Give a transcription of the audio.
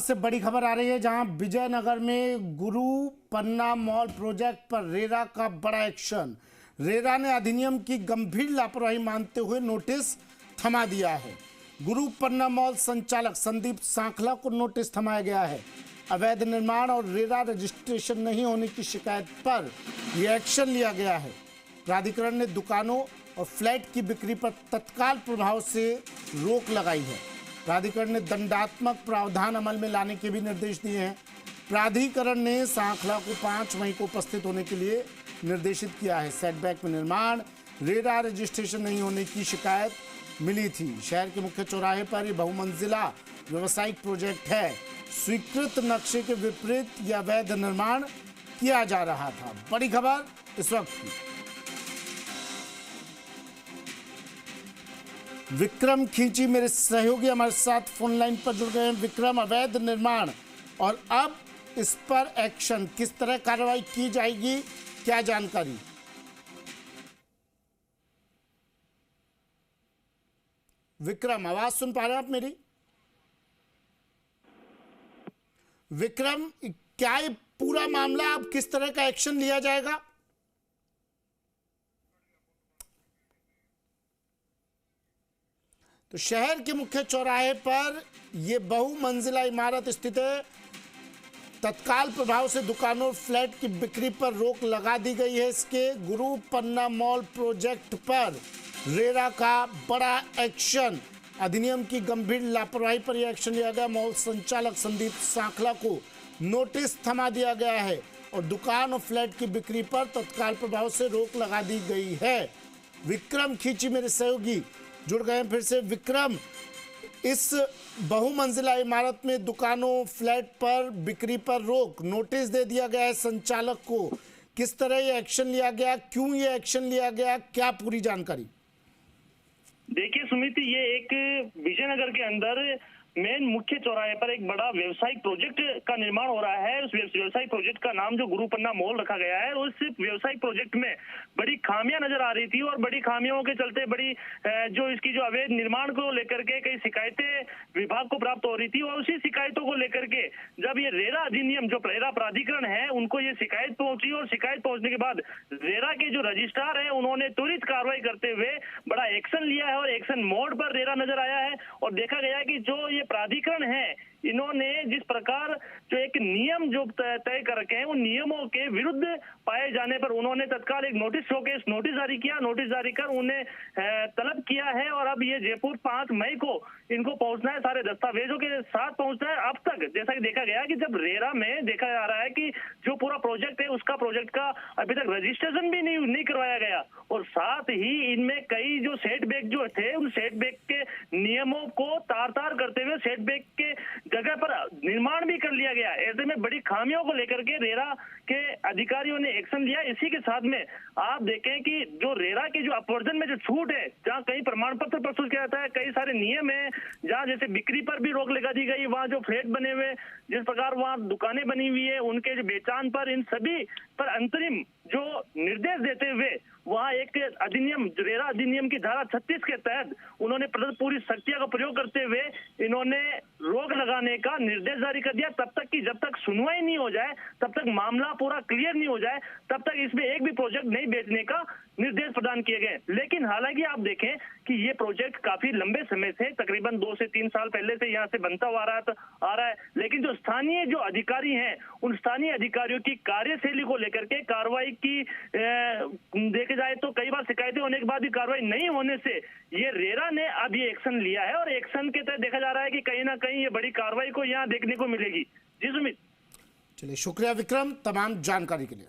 से बड़ी खबर आ रही है, जहां विजयनगर में गुरु पन्ना मॉल प्रोजेक्ट पर रेरा का बड़ा एक्शन। रेरा ने अधिनियम की गंभीर लापरवाही मानते हुए नोटिस थमा दिया है। गुरु पन्ना मॉल संचालक संदीप सांखला को नोटिस थमाया गया है। अवैध निर्माण और रेरा रजिस्ट्रेशन नहीं होने की शिकायत पर यह एक्शन लिया गया है। प्राधिकरण ने दुकानों और फ्लैट की बिक्री पर तत्काल प्रभाव से रोक लगाई है। प्राधिकरण ने दंडात्मक प्रावधान अमल में लाने के भी निर्देश दिए हैं। प्राधिकरण ने सांखला को 5 मई को उपस्थित होने के लिए निर्देशित किया है। सेटबैक में निर्माण, रेरा रजिस्ट्रेशन नहीं होने की शिकायत मिली थी। शहर के मुख्य चौराहे पर यह बहुमंजिला व्यवसायिक प्रोजेक्ट है। स्वीकृत नक्शे के विपरीत यह अवैध निर्माण किया जा रहा था। बड़ी खबर इस वक्त की। विक्रम खींची मेरे सहयोगी हमारे साथ फोन लाइन पर जुड़ गए हैं। विक्रम, अवैध निर्माण और अब इस पर एक्शन, किस तरह कार्रवाई की जाएगी, क्या जानकारी? विक्रम, आवाज सुन पा रहे हैं आप मेरी? विक्रम, क्या ये पूरा मामला अब किस तरह का एक्शन लिया जाएगा? तो शहर के मुख्य चौराहे पर यह बहुमंजिला इमारत स्थित है। तत्काल प्रभाव से दुकानों और फ्लैट की बिक्री पर रोक लगा दी गई है। इसके गुरु पन्ना मॉल प्रोजेक्ट पर रेरा का बड़ा एक्शन। अधिनियम की गंभीर लापरवाही पर यह एक्शन लिया गया। मॉल संचालक संदीप सांखला को नोटिस थमा दिया गया है और दुकान और फ्लैट की बिक्री पर तत्काल प्रभाव से रोक लगा दी गई है। विक्रम खींची मेरे सहयोगी जुड़ गए हैं फिर से। विक्रम, इस बहुमंजिला इमारत में दुकानों फ्लैट पर बिक्री पर रोक, नोटिस दे दिया गया है संचालक को। किस तरह ये एक्शन लिया गया, क्यों ये एक्शन लिया गया, क्या पूरी जानकारी? देखिए सुमित, ये एक विजयनगर के अंदर मेन मुख्य चौराहे पर एक बड़ा व्यवसायिक प्रोजेक्ट का निर्माण हो रहा है। उस व्यवसायिक प्रोजेक्ट का नाम जो गुरु पन्ना मॉल रखा गया है। उस व्यवसायिक प्रोजेक्ट में बड़ी खामियां नजर आ रही थी और बड़ी खामियों के चलते बड़ी जो इसकी जो अवैध निर्माण को लेकर के कई शिकायतें विभाग को प्राप्त हो रही थी। और उसी शिकायतों को लेकर के जब ये रेरा अधिनियम, जो रेरा प्राधिकरण है, उनको ये शिकायत पहुंची और शिकायत पहुंचने के बाद रेरा के जो रजिस्ट्रार है उन्होंने त्वरित कार्रवाई करते हुए बड़ा एक्शन लिया है और एक्शन मोड पर रेरा नजर आया है। और देखा गया है कि जो ये प्राधिकरण है, इन्होंने जिस प्रकार जो एक नियम जो तय कर रखे हैं, उन नियमों के विरुद्ध पाए जाने पर उन्होंने तत्काल एक नोटिस शोकेस नोटिस जारी किया। नोटिस जारी कर उन्हें तलब किया है और अब ये जयपुर 5 मई को इनको पहुंचना है, सारे दस्तावेजों के साथ पहुंचना है। अब तक जैसा कि देखा गया कि जब रेरा में देखा जा रहा है कि जो पूरा प्रोजेक्ट है उसका प्रोजेक्ट का अभी तक रजिस्ट्रेशन भी नहीं करवाया गया और साथ ही इनमें कई जो सेटबैक जो थे, उन सेटबैक के नियमों को तार करते हुए सेटबैक के जगह पर निर्माण भी कर लिया गया। ऐसे में बड़ी खामियों को लेकर के रेरा के अधिकारियों ने एक्शन लिया। इसी के साथ में आप देखें कि जो रेरा के जो अपवर्जन में जो छूट है, जहां कई प्रमाण पत्र प्रस्तुत किया जाता है, कई सारे नियम है, जहां जैसे बिक्री पर भी रोक लगा दी गई, वहां जो फ्लैट बने हुए, जिस प्रकार वहां दुकानें बनी हुई है, उनके जो बेचान पर, इन सभी पर अंतरिम जो निर्देश देते हुए वहां एक अधिनियम, रेरा अधिनियम की धारा 36 के तहत उन्होंने पूरी शक्तियों का प्रयोग करते हुए इन्होंने रोक लगाने का निर्देश जारी कर दिया। तब तक कि जब तक सुनवाई नहीं हो जाए, तब तक मामला पूरा क्लियर नहीं हो जाए, तब तक इसमें एक भी प्रोजेक्ट नहीं बेचने का निर्देश प्रदान किए गए। लेकिन हालांकि आप देखें कि ये प्रोजेक्ट काफी लंबे समय से, तकरीबन 2 से 3 साल पहले से यहाँ से बनता हुआ आ रहा है। लेकिन जो स्थानीय जो अधिकारी हैं, उन स्थानीय अधिकारियों की कार्यशैली को लेकर के कार्रवाई की देखे जाए तो कई बार शिकायतें होने के बाद भी कार्रवाई नहीं होने से ये रेरा ने अब ये एक्शन लिया है और एक्शन के तहत देखा जा रहा है कि कहीं ना कहीं ये बड़ी कार्रवाई को यहाँ देखने को मिलेगी। जी सुमित। चलिए, शुक्रिया विक्रम तमाम जानकारी के लिए।